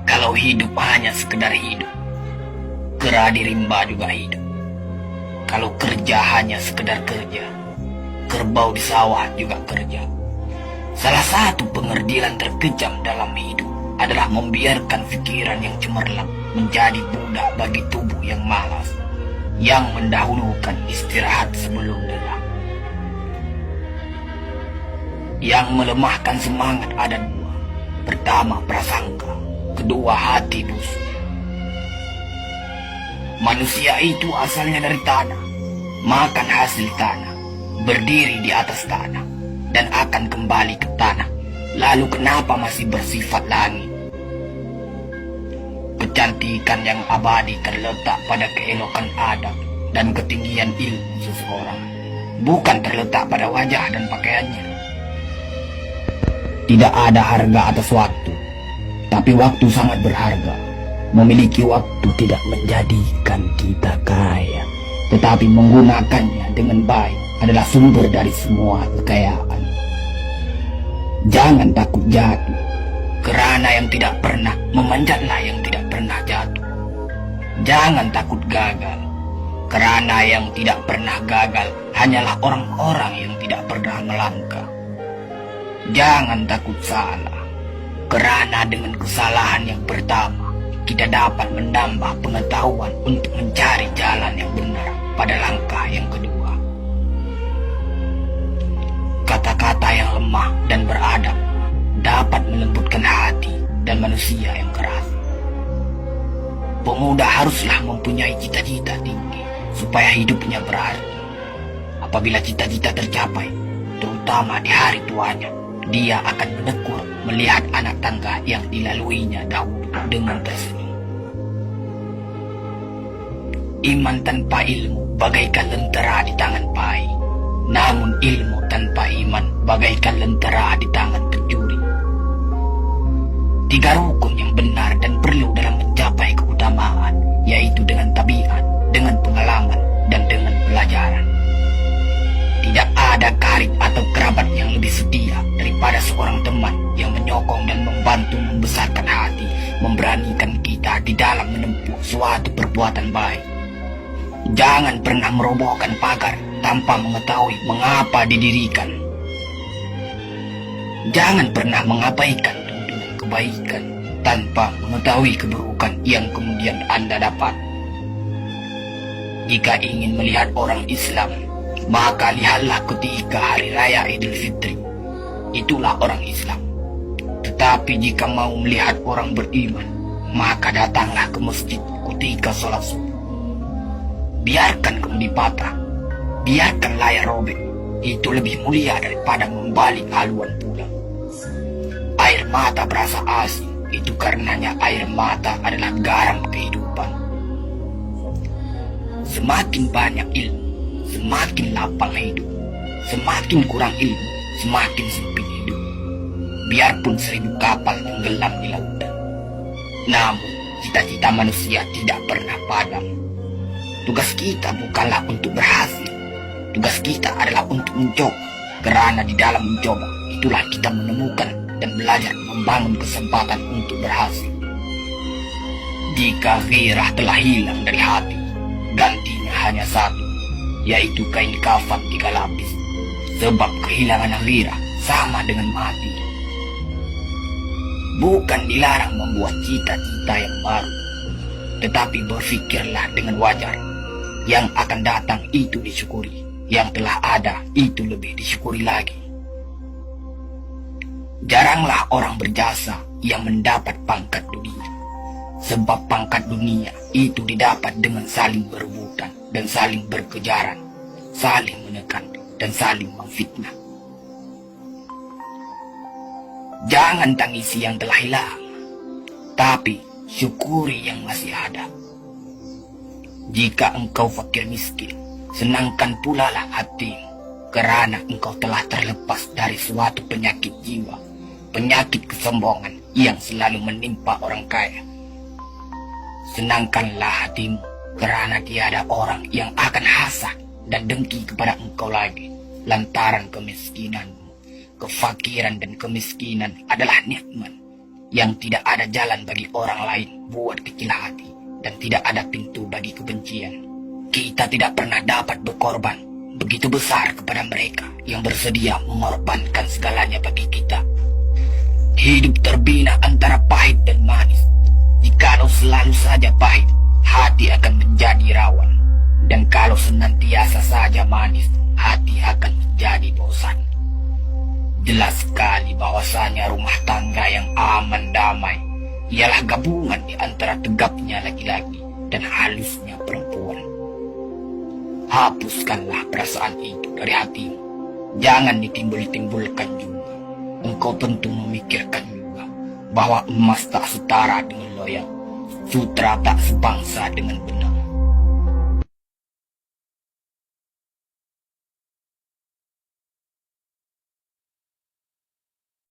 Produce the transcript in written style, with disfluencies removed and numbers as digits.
Kalau hidup hanya sekedar hidup, kera di rimba juga hidup. Kalau kerja hanya sekedar kerja, kerbau di sawah juga kerja. Salah satu pengerdilan terkejam dalam hidup adalah membiarkan pikiran yang cemerlang menjadi budak bagi tubuh yang malas, yang mendahulukan istirahat sebelum lelah. Yang melemahkan semangat ada dua. Pertama, prasangka. Kedua, hati busuk. Manusia itu asalnya dari tanah, makan hasil tanah, berdiri di atas tanah, dan akan kembali ke tanah. Lalu kenapa masih bersifat langit? Kecantikan yang abadi terletak pada keelokan adab dan ketinggian ilmu seseorang, bukan terletak pada wajah dan pakaiannya. Tidak ada harga atas waktu, tapi waktu sangat berharga. Memiliki waktu tidak menjadikan kita kaya, tetapi menggunakannya dengan baik adalah sumber dari semua kekayaan. Jangan takut jatuh, kerana yang tidak pernah memanjatlah yang tidak pernah jatuh. Jangan takut gagal, kerana yang tidak pernah gagal hanyalah orang-orang yang tidak pernah melangkah. Jangan takut salah, kerana dengan kesalahan yang pertama kita dapat menambah pengetahuan untuk mencari jalan yang benar pada langkah yang kedua. Kata-kata yang lemah dan beradab dapat melembutkan hati dan manusia yang keras. Pemuda haruslah mempunyai cita-cita tinggi supaya hidupnya berarti. Apabila cita-cita tercapai, terutama di hari tuanya, dia akan menekur melihat anak tangga yang dilaluinya dahulu dengan tersenyum. Iman tanpa ilmu bagaikan lentera di tangan pai, namun ilmu tanpa iman bagaikan lentera di tangan pencuri. Tiga rukun yang benar dan perlu dalam mencapai keutamaan, yaitu dengan tabiat, dengan pengalaman, dan dengan pelajaran. Tidak ada karib atau kerabat yang lebih setia daripada seorang teman yang menyokong dan membantu membesarkan hati, memberanikan kita di dalam menempuh suatu perbuatan baik. Jangan pernah merobohkan pagar tanpa mengetahui mengapa didirikan. Jangan pernah mengabaikan tuntunan kebaikan tanpa mengetahui keburukan yang kemudian Anda dapat. Jika ingin melihat orang Islam, maka lihatlah ketika hari raya Idul Fitri. Itulah orang Islam. Tetapi jika mau melihat orang beriman, maka datanglah ke masjid ketika sholat subuh. Biarkan kemudi patah, biarkan layar robek, itu lebih mulia daripada membalik haluan pulang. Air mata berasa asin, itu karenanya air mata adalah garam kehidupan. Semakin banyak ilmu, semakin lapang hidup. Semakin kurang ilmu, semakin sempit hidup. Biarpun 1000 kapal tenggelam di lautan, namun cita-cita manusia tidak pernah padam. Tugas kita bukanlah untuk berhasil, tugas kita adalah untuk mencoba. Kerana di dalam mencoba, itulah kita menemukan dan belajar membangun kesempatan untuk berhasil. Jika gairah telah hilang dari hati, gantinya hanya satu, yaitu kain kafan 3 lapis. Sebab kehilangan gairah sama dengan mati. Bukan dilarang membuat cita-cita yang baru, tetapi berfikirlah dengan wajar. Yang akan datang itu disyukuri, yang telah ada itu lebih disyukuri lagi. Jaranglah orang berjasa yang mendapat pangkat dunia, sebab pangkat dunia itu didapat dengan saling berebutan dan saling berkejaran, saling menekan dan saling memfitnah. Jangan tangisi yang telah hilang, tapi syukuri yang masih ada. Jika engkau fakir miskin, senangkan pula lah hatimu, kerana engkau telah terlepas dari suatu penyakit jiwa, penyakit kesombongan yang selalu menimpa orang kaya. Senangkanlah hatimu, kerana tiada orang yang akan hasad dan dengki kepada engkau lagi, lantaran kemiskinanmu. Kefakiran dan kemiskinan adalah nikmat yang tidak ada jalan bagi orang lain buat kecil hati, dan tidak ada pintu bagi kebencian. Kita tidak pernah dapat berkorban begitu besar kepada mereka yang bersedia mengorbankan segalanya bagi kita. Hidup terbina antara pahit dan manis. Jikalau selalu saja pahit, hati akan menjadi rawan. Dan kalau senantiasa saja manis, hati akan menjadi bosan. Jelas sekali bahwasanya rumah tangga yang aman damai ialah gabungan di antara tegapnya laki-laki dan halusnya perempuan. Hapuskanlah perasaan itu dari hatimu. Jangan ditimbul-timbulkan juga. Engkau tentu memikirkan juga bahwa emas tak setara dengan loyang, sutra tak sebangsa dengan benar.